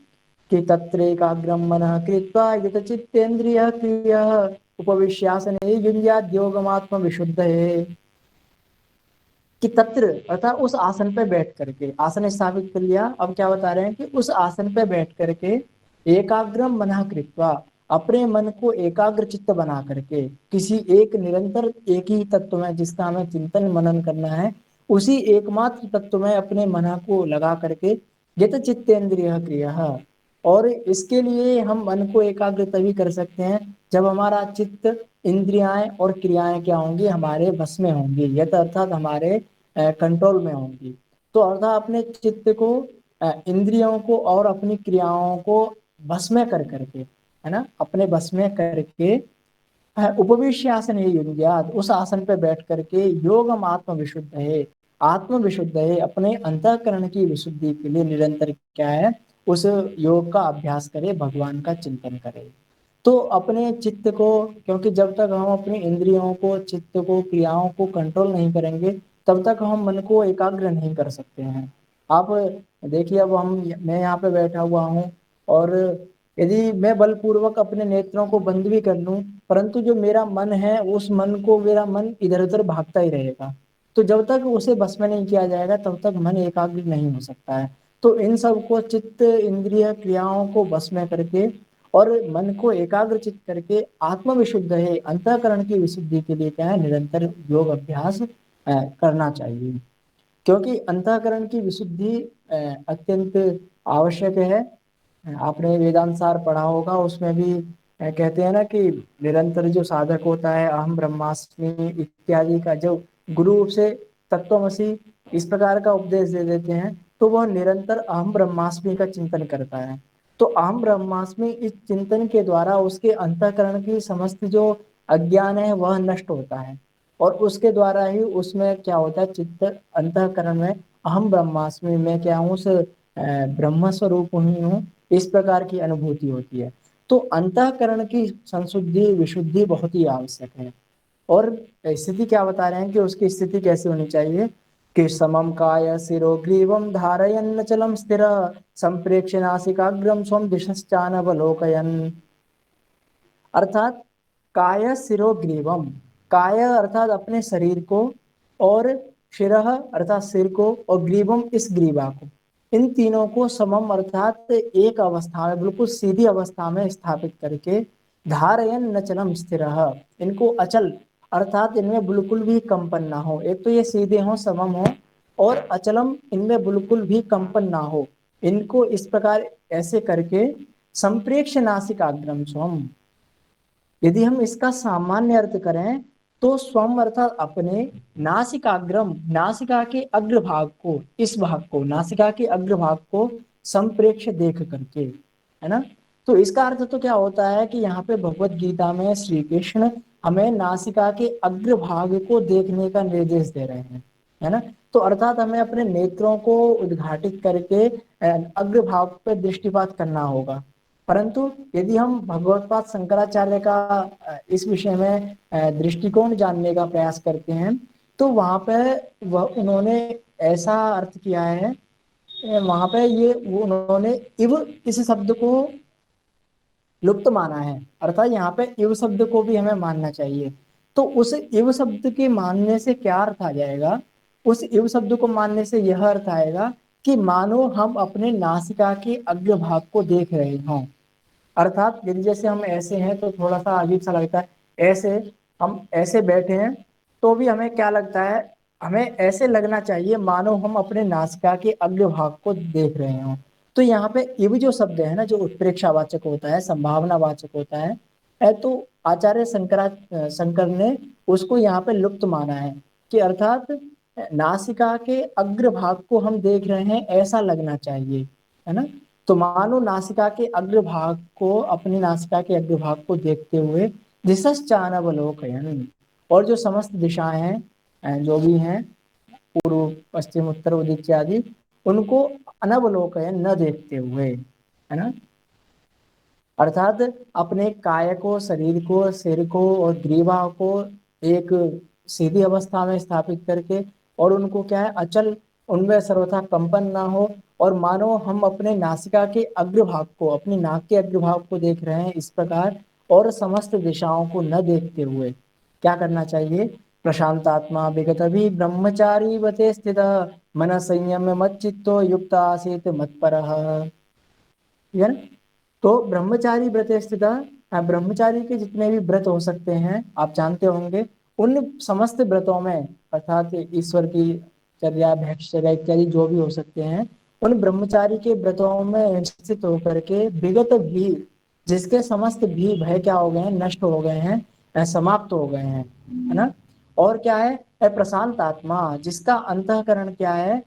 कि तत्रैकाग्रं मनः कृत्वा यतचित्तेन्द्रियः क्रियः उपविश्यासने युञ्ज्याद् योगमात्म विशुद्धये। कि तत्र अर्थात उस आसन पे बैठ करके, आसन स्थापित कर लिया, अब क्या बता रहे हैं कि उस आसन पे बैठ करके एकाग्रम मनः कृत्वा, अपने मन को एकाग्र चित्त बना करके, किसी एक निरंतर एक ही तत्व में जिसका हमें चिंतन मनन करना है, उसी एकमात्र तत्व में अपने मन को लगा करके, यत चित्तेन्द्रिय क्रिया, और इसके लिए हम मन को एकाग्र तभी कर सकते हैं जब हमारा चित्त, इंद्रियाएं और क्रियाएं क्या होंगी, हमारे बस में होंगी, यत अर्थात हमारे कंट्रोल में होंगी। तो अर्थात अपने चित्त को, इंद्रियों को और अपनी क्रियाओं को बस में कर करके, है ना, अपने बस में करके, उपविश्य आसन ये युंज्यात, उस आसन पे बैठ करके योगम आत्म विशुद्ध है, आत्म विशुद्ध है, अपने अंतःकरण की विशुद्धि के लिए निरंतर क्या है, उस योग का अभ्यास करे, भगवान का चिंतन करे। तो अपने चित्त को, क्योंकि जब तक हम अपनी इंद्रियों को, चित्त को, क्रियाओं को कंट्रोल नहीं करेंगे, तब तक हम मन को एकाग्र नहीं कर सकते हैं। आप देखिए, अब मैं यहाँ पे बैठा हुआ हूँ, और यदि मैं बलपूर्वक अपने नेत्रों को बंद भी कर लूं, परंतु जो मेरा मन है, उस मन को, मेरा मन इधर उधर भागता ही रहेगा। तो जब तक उसे बस में नहीं किया जाएगा तब तक मन एकाग्र नहीं हो सकता है। तो इन सब को, चित्त, इंद्रिय, क्रियाओं को बस में करके और मन को एकाग्र चित्त करके, आत्म विशुद्ध है, अंतःकरण की विशुद्धि के लिए क्या है, निरंतर योग अभ्यास करना चाहिए। क्योंकि अंतःकरण की विशुद्धि अत्यंत आवश्यक है। आपने वेदांत सार पढ़ा होगा, उसमें भी कहते हैं ना कि निरंतर जो साधक होता है, अहम ब्रह्मास्मि इत्यादि का जो गुरु से तत्वमसि इस प्रकार का उपदेश दे देते हैं, तो वह निरंतर अहम ब्रह्मास्मि का चिंतन करता है। तो अहम ब्रह्मास्मि इस चिंतन के द्वारा उसके अंतःकरण की समस्त जो अज्ञान है वह नष्ट होता है, और उसके द्वारा ही उसमें क्या होता है, चित्त, अंतःकरण में अहम ब्रह्मास्मि, मैं क्या हूँ, उस ब्रह्म स्वरूप ही हूँ, इस प्रकार की अनुभूति होती है। तो अंतःकरण की संशुद्धि, विशुद्धि बहुत ही आवश्यक है। और स्थिति क्या बता रहे हैं कि उसकी स्थिति कैसी होनी चाहिए, कि समम काय शिरो ग्रीवम धारयन्न चलम स्थिर, संप्रेक्ष्य नासिकाग्रम स्वम दिशश्चानवलोकयन्। अर्थात काय शिरो ग्रीवम, काय अर्थात अपने शरीर को, और शिरः अर्थात सिर को, और ग्रीवम इस ग्रीवा को, इन तीनों को समम अर्थात एक अवस्था में, बिल्कुल सीधी अवस्था में स्थापित करके, धारयन न चलम स्थिर, इनको अचल अर्थात इनमें बिल्कुल भी कंपन ना हो, एक तो ये सीधे हो, समम हो, और अचलम, इनमें बिल्कुल भी कंपन ना हो, इनको इस प्रकार ऐसे करके, संप्रेक्ष्य नासिकाग्रम स्वम, यदि हम इसका सामान्य अर्थ करें तो स्वम अर्थात अपने, नासिकाग्रम, नासिका के अग्रभाग को, इस भाग को, नासिका के अग्रभाग को संप्रेक्ष्य देख करके, है ना। तो इसका अर्थ तो क्या होता है कि यहाँ पे भगवत गीता में श्री कृष्ण हमें नासिका के अग्रभाग को देखने का निर्देश दे रहे हैं, है ना। तो अर्थात हमें अपने नेत्रों को उद्घाटित करके अग्रभाग पर दृष्टिपात करना होगा। परंतु यदि हम भगवत्पाद शंकराचार्य का इस विषय में दृष्टिकोण जानने का प्रयास करते हैं, तो वहां पे वह उन्होंने ऐसा अर्थ किया है, वहां पे ये वो उन्होंने इव इस शब्द को लुप्त माना है, अर्थात यहाँ पे इव शब्द को भी हमें मानना चाहिए। तो उस इव शब्द के मानने से क्या अर्थ आ जाएगा, उस इव शब्द को मानने से यह अर्थ आएगा कि मानो हम अपने नासिका के अग्र भाग को देख रहे हों। अर्थात यदि जैसे हम ऐसे हैं तो थोड़ा सा अजीब सा लगता है, ऐसे हम ऐसे बैठे हैं तो भी हमें क्या लगता है, हमें ऐसे लगना चाहिए मानो हम अपने नासिका के अग्र भाग को देख रहे हों। तो यहाँ पे इव जो शब्द है ना, जो उत्प्रेक्षावाचक होता है, संभावना वाचक होता है, तो आचार्य शंकर ने उसको यहाँ पे लुप्त माना है कि अर्थात नासिका के अग्र भाग को हम देख रहे हैं ऐसा लगना चाहिए, है ना। तो मानो नासिका के अग्र भाग को, अपनी नासिका के अग्र भाग को देखते हुए दिशश्चानवलोकयन्, और जो समस्त दिशाएं हैं जो भी हैं, पूर्व पश्चिम उत्तर उदित इत्यादि, उनको अनवलोकयन, न देखते हुए, है ना। अर्थात अपने काय को, शरीर को, सिर को और ग्रीवा को एक सीधी अवस्था में स्थापित करके, और उनको क्या है, अचल, उनमें सर्वथा कंपन ना हो, और मानो हम अपने नासिका के अग्रभाग को, अपनी नाक के अग्रभाग को देख रहे हैं इस प्रकार, और समस्त दिशाओं को न देखते हुए क्या करना चाहिए, प्रशांतात्मा विगत भी ब्रह्मचारी वते स्थित मन संयम्य मत चित्तो युक्त आसीत मत पर, है ना। तो ब्रह्मचारी व्रत स्थित, ब्रह्मचारी के जितने भी व्रत हो सकते हैं आप जानते होंगे, उन समस्त व्रतों में, अर्थात ईश्वर की चर्या, भैक्षचर्या इत्यादि जो भी हो सकते हैं, उन ब्रह्मचारी के व्रतों में स्थित होकर के विगत भी, जिसके समस्त भी भय क्या हो गए हैं, नष्ट हो गए हैं, समाप्त हो गए हैं, है ना। और क्या है, प्रशांत आत्मा, जिसका अंतःकरण क्या है,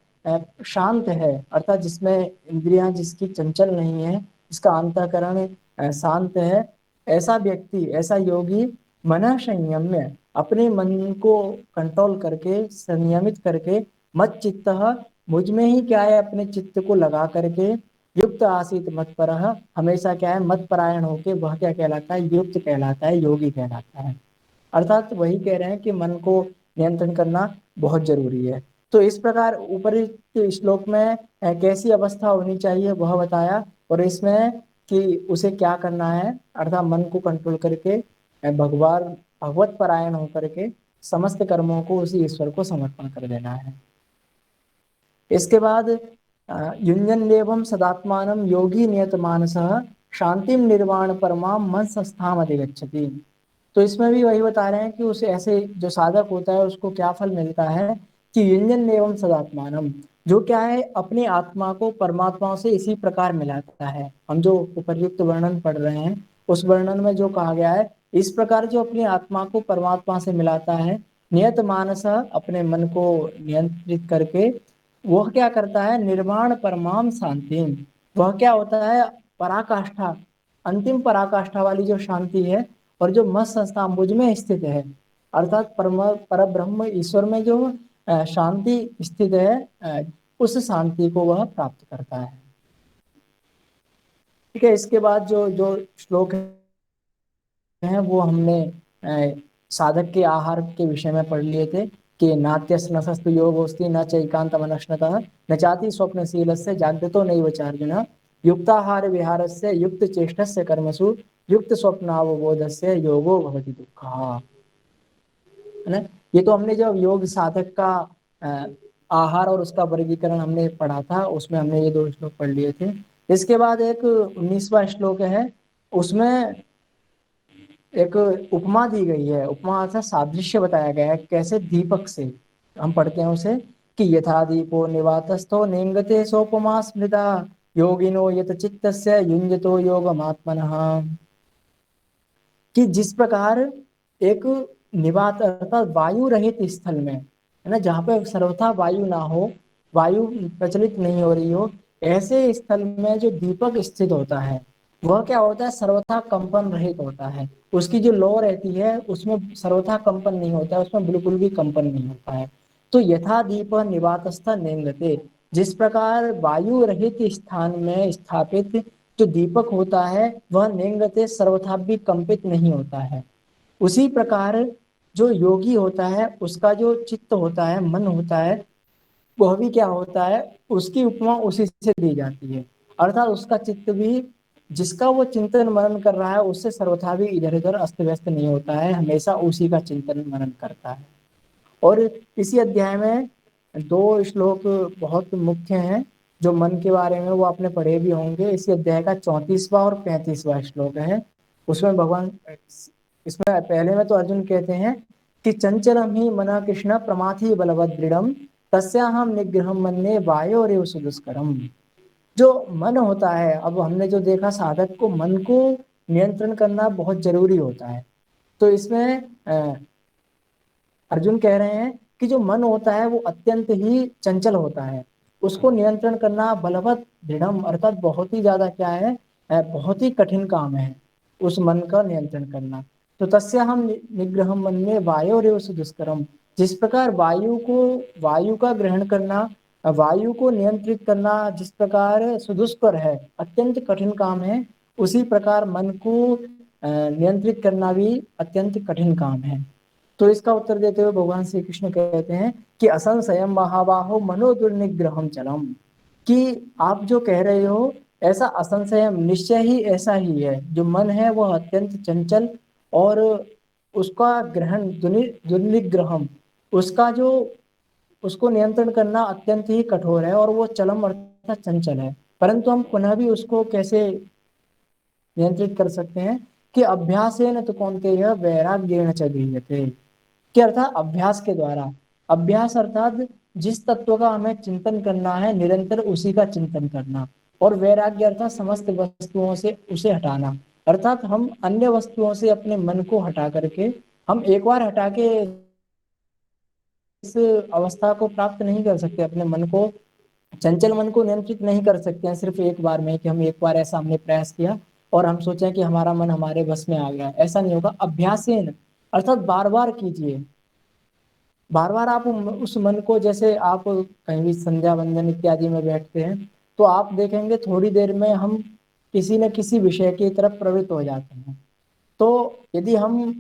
शांत है, अर्थात जिसमें इंद्रियां जिसकी चंचल नहीं है, इसका अंतःकरण शांत है, ऐसा व्यक्ति, ऐसा योगी मन संयम्य, अपने मन को कंट्रोल करके, संयमित करके, मत चित्त, मुझ में ही क्या है, अपने चित्त को लगा करके, युक्त आसीत मत पर, हमेशा क्या है, मत परायण होके, वह क्या कहलाता है, युक्त कहलाता है, योगी कहलाता है। अर्थात वही कह रहे हैं कि मन को नियंत्रण करना बहुत जरूरी है। तो इस प्रकार ऊपरी श्लोक में कैसी अवस्था होनी चाहिए वह बताया, और इसमें कि उसे क्या करना है, अर्थात मन को कंट्रोल करके भगवान भगवत परायण होकर के समस्त कर्मों को उसी ईश्वर को समर्पण कर देना है। इसके बाद युञ्जन एवं सदात्मानं योगी नियत मानसः शांतिम निर्वाण परमाम मन संस्थाम अधिगच्छति। तो इसमें भी वही बता रहे हैं कि उसे ऐसे जो साधक होता है उसको क्या फल मिलता है कि युञ्जन एवं सदात्मानम, जो क्या है, अपनी आत्मा को परमात्मा से इसी प्रकार मिलाता है। हम जो उपर्युक्त वर्णन पढ़ रहे हैं उस वर्णन में जो कहा गया है, इस प्रकार जो अपनी आत्मा को परमात्मा से मिलाता है, नियत मानस, अपने मन को नियंत्रित करके, वह क्या करता है, निर्वाण परमाम शांति, वह क्या होता है, पराकाष्ठा, अंतिम पराकाष्ठा वाली जो शांति है, और जो मत संस्था मुझ में स्थित है, अर्थात परम पर ब्रह्म ईश्वर में जो शांति स्थित है, उस शांति को वह प्राप्त करता है। ठीक है। इसके बाद जो जो श्लोक हैं वो हमने साधक के आहार के विषय में पढ़ लिए थे कि नात्यस न सस्तु योगोस्ति न चैकांत मनश्नतः न चाति स्वप्नशीलस्य जाग्रतो नैव चार्जुन युक्ताहार विहारस्य युक्त चेष्टस्य कर्मसु युक्त स्वप्नावबोधस्य योगो भवति दुःखः, है ना। ये तो हमने जब योग साधक का आहार और उसका वर्गीकरण हमने पढ़ा था, उसमें हमने ये दो श्लोक पढ़ लिए थे। इसके बाद एक 19वां श्लोक है, उसमें एक उपमा दी गई है, उपमा अर्थात सादृश्य बताया गया है, कैसे, दीपक से। हम पढ़ते हैं उसे कि यथा दीपो निवातस्थो नेंगते सोपमा स्मृता योगिनो यत चित्तस्य युञ्जतो योगमात्मनः, कि जिस प्रकार एक निवात अर्थात वायु रहित स्थल में, है ना, जहाँ पे सर्वथा वायु ना हो, वायु प्रचलित नहीं हो रही हो, ऐसे स्थल में जो दीपक स्थित होता है वह क्या होता है, सर्वथा कंपन रहित होता है। उसकी जो लौ रहती है उसमें सर्वथा कंपन नहीं होता है, उसमें बिल्कुल भी कंपन नहीं होता है। तो यथा दीप निवातस्थ नेंगते, जिस प्रकार वायु रहित स्थान में स्थापित जो दीपक होता है वह नेंगते सर्वथा भी कंपित नहीं होता है, उसी प्रकार जो योगी होता है उसका जो चित्त होता है, मन होता है, वह भी क्या होता है, उसकी उपमा उसी से दी जाती है। अर्थात उसका चित्त भी जिसका वो चिंतन मनन कर रहा है उससे सर्वथा भी इधर उधर अस्त व्यस्त नहीं होता है, हमेशा उसी का चिंतन मनन करता है। और इसी अध्याय में दो श्लोक बहुत मुख्य हैं जो मन के बारे में, वो आपने पढ़े भी होंगे। इसी अध्याय का 34वां और 35वां श्लोक है। उसमें भगवान, इसमें पहले में तो अर्जुन कहते हैं कि चंचलम ही मना कृष्ण प्रमाथि बलवद दृढ़म तस्याहम निग्रहम मन्ये वायोरेव सुदुष्करम। जो मन होता है, अब हमने जो देखा साधक को मन को नियंत्रण करना बहुत जरूरी होता है। तो इसमें अर्जुन कह रहे हैं कि जो मन होता है वो अत्यंत ही चंचल होता है, उसको नियंत्रण करना बलवत दृढ़म अर्थात बहुत ही ज्यादा क्या है, बहुत ही कठिन काम है उस मन का नियंत्रण करना। तो तस्य हम निग्रहम मन में वायोरेव दुष्करम, जिस प्रकार वायु का ग्रहण करना, वायु को नियंत्रित करना जिस प्रकार सुदुष्कर है, अत्यंत कठिन काम है, उसी प्रकार मन को नियंत्रित करना भी अत्यंत कठिन काम है। तो इसका उत्तर देते हुए भगवान श्री कृष्ण कहते हैं कि असंशयम महाबाहो मनो दुर्निग्रहम चलम, कि आप जो कह रहे हो ऐसा असंशयम निश्चय ही ऐसा ही है, जो मन है वह अत्यंत चंचल और उसका ग्रहण दुर्निग्रहम, उसका जो उसको नियंत्रण करना अत्यंत ही कठोर है और वो चलम अर्थात चंचल है। परंतु हम पुनः भी उसको कैसे नियंत्रित कर सकते हैं कि अभ्यासेन तो कौन्तेय वैराग्येण च गृह्यते, क्या अर्थात अभ्यास के द्वारा। अभ्यास अर्थात जिस तत्व का हमें चिंतन करना है निरंतर उसी का चिंतन करना, और वैराग्य अर्थात समस्त वस्तुओं से उसे हटाना, अर्थात हम अन्य वस्तुओं से अपने मन को हटा करके, हम एक बार हटा के इस अवस्था को प्राप्त नहीं कर सकते, अपने मन को, चंचल मन को नियंत्रित नहीं कर सकते हैं सिर्फ एक बार में, कि हम एक बार ऐसा हमने प्रयास किया और हम सोचें कि हमारा मन हमारे बस में आ गया, ऐसा नहीं होगा। अभ्यासेन अर्थात बार बार कीजिए, बार बार आप उस मन को, जैसे आप कहीं भी संध्या वंदन इत्यादि में बैठते हैं तो आप देखेंगे थोड़ी देर में हम किसी न किसी विषय की तरफ प्रवृत्त हो जाते हैं। तो यदि हम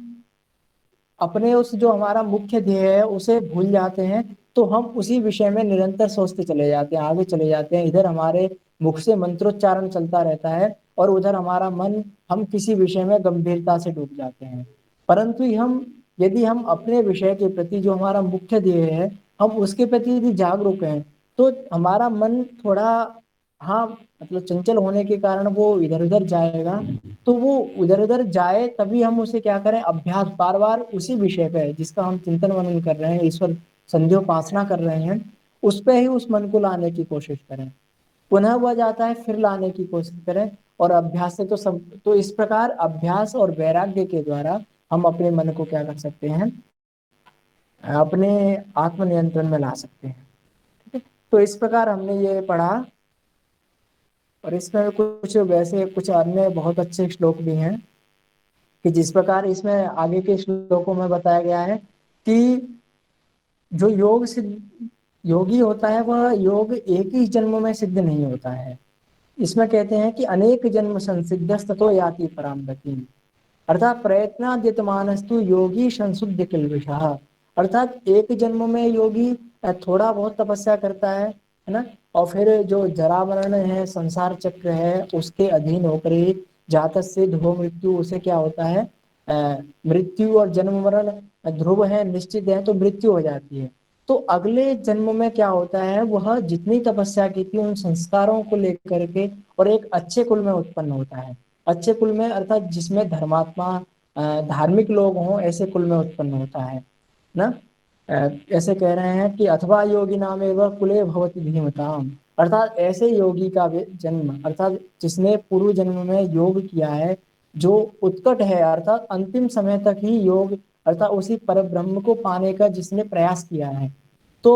अपने उस जो हमारा मुख्य ध्येय है उसे भूल जाते हैं तो हम उसी विषय में निरंतर सोचते चले जाते हैं, आगे चले जाते हैं, इधर हमारे मुख से मंत्रोच्चारण चलता रहता है और उधर हमारा मन, हम किसी विषय में गंभीरता से डूब जाते हैं। परंतु हम, यदि हम अपने विषय के प्रति जो हमारा मुख्य ध्येय है हम उसके प्रति यदि जागरूक हैं तो हमारा मन थोड़ा, हाँ मतलब चंचल होने के कारण वो इधर उधर जाएगा, तो वो उधर उधर जाए तभी हम उसे क्या करें, अभ्यास बार बार उसी विषय पे जिसका हम चिंतन मनन कर रहे हैं, ईश्वर संध्योपासना कर रहे हैं, उस पे ही उस मन को लाने की कोशिश करें। पुनः वह जाता है फिर लाने की कोशिश करें, और अभ्यास से तो सब, तो इस प्रकार अभ्यास और वैराग्य के द्वारा हम अपने मन को क्या कर सकते हैं, अपने आत्म नियंत्रण में ला सकते हैं। ठीक है, तो इस प्रकार हमने ये पढ़ा। और इसमें कुछ वैसे कुछ अन्य बहुत अच्छे श्लोक भी हैं कि जिस प्रकार इसमें आगे के श्लोकों में बताया गया है कि जो योग सिद्ध योगी होता है वह योग एक ही जन्म में सिद्ध नहीं होता है। इसमें कहते हैं कि अनेक जन्म संसिद्ध याति पराम गति, अर्थात प्रयत्नाद्यतमानस्तु योगी संशुद्ध किल्बिषः, अर्थात एक जन्म में योगी थोड़ा बहुत तपस्या करता है ना, और फिर जो जरा मरण है, संसार चक्र है, उसके अधीन होकर ही जातः से ध्रुव मृत्यु, उसे क्या होता है, मृत्यु और जन्म मरण ध्रुव है, निश्चित है, तो मृत्यु हो जाती है। तो अगले जन्म में क्या होता है, वह जितनी तपस्या की थी उन संस्कारों को लेकर के और एक अच्छे कुल में उत्पन्न होता है। अच्छे कुल में अर्थात जिसमें धर्मात्मा धार्मिक लोग हों, ऐसे कुल में उत्पन्न होता है ना। ऐसे कह रहे हैं कि अथवा योगी नाम एवं कुले भवति धीमताम, अर्थात ऐसे योगी का जन्म, अर्थात जिसने पूर्व जन्म में योग किया है, जो उत्कट है, अर्थात अंतिम समय तक ही योग अर्थात उसी पर ब्रह्म को पाने का जिसने प्रयास किया है, तो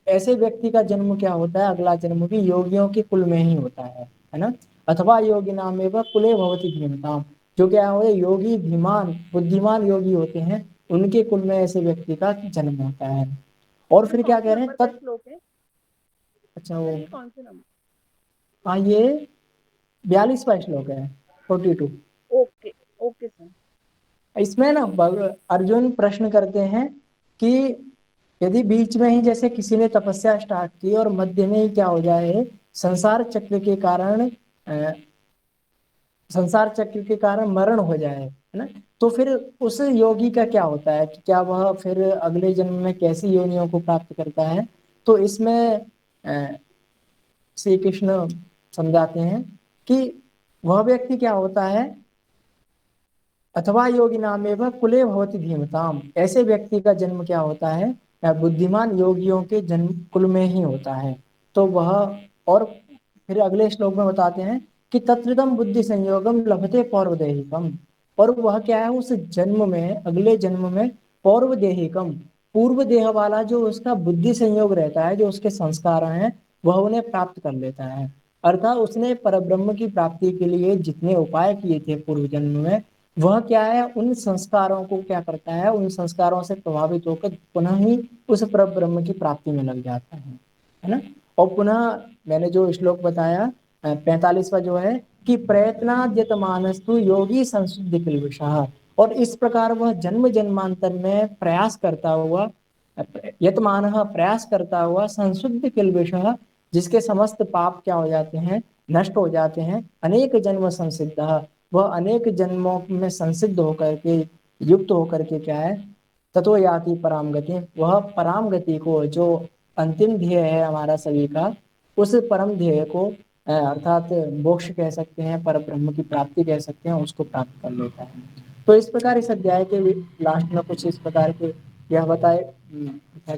ऐसे व्यक्ति का जन्म क्या होता है, अगला जन्म भी योगियों के कुल में ही होता है ना। अथवा योगी नाम एवं कुले भवति धीमताम, जो क्या होते योगी धीमान बुद्धिमान योगी होते हैं, उनके कुल में ऐसे व्यक्ति का जन्म होता है। और ये फिर क्या कौन से कह रहे हैं नंबर का श्लोक है अच्छा वो, सर, ये कौन से नंबर? हाँ ये 42वां श्लोक है, 42। Okay, okay sir. इसमें ना अर्जुन प्रश्न करते हैं कि यदि बीच में ही जैसे किसी ने तपस्या स्टार्ट की और मध्य में ही क्या हो जाए, संसार चक्र के कारण संसार चक्र के कारण मरण हो जाए, है ना, तो फिर उस योगी का क्या होता है कि क्या वह फिर अगले जन्म में कैसी योनियों को प्राप्त करता है। तो इसमें श्री कृष्ण समझाते हैं कि वह व्यक्ति क्या होता है, अथवा योगी नाम एवं कुले भवति धीमताम, ऐसे व्यक्ति का जन्म क्या होता है, बुद्धिमान योगियों के जन्म कुल में ही होता है। तो वह, और फिर अगले श्लोक में बताते हैं कि तत्रिदम बुद्धि संयोगम लभते पौर्वदेहिकम, और वह क्या है, उस जन्म में, अगले जन्म में पौर्वदेहिकम, पूर्व देह वाला जो उसका बुद्धि संयोग रहता है, जो उसके संस्कार हैं, वह उन्हें प्राप्त कर लेता है। अर्थात उसने परब्रह्म की प्राप्ति के लिए जितने उपाय किए थे पूर्व जन्म में, वह क्या है, उन संस्कारों को क्या करता है, उन संस्कारों से प्रभावित होकर पुनः ही उस परब्रह्म की प्राप्ति में लग जाता है ना। और पुनः मैंने जो श्लोक बताया 45वां जो है कि प्रयत्नाद्यत मानस्तु योगी संशुद्धि किल्बिषः, और इस प्रकार वह जन्म जन्मांतर में प्रयास करता हुआ, यतमानः प्रयास करता हुआ, संशुद्ध किल्बिषः, जिसके समस्त पाप क्या हो जाते हैं, नष्ट हो जाते हैं, अनेक जन्म संसिद्ध, वह अनेक जन्मों में संसिद्ध होकर के, युक्त होकर के क्या है, ततो याति पराम गति, वह पराम गति को, जो अंतिम ध्येय है हमारा सभी का, उस परम ध्येय को अर्थात मोक्ष कह सकते हैं, पर ब्रह्म की प्राप्ति कह सकते हैं, उसको प्राप्त कर लेता है। तो इस प्रकार इस अध्याय के लास्ट में कुछ इस प्रकार के यह बताए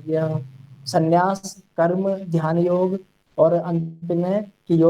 यह संन्यास, कर्म, ध्यान योग, और अंत में कि योग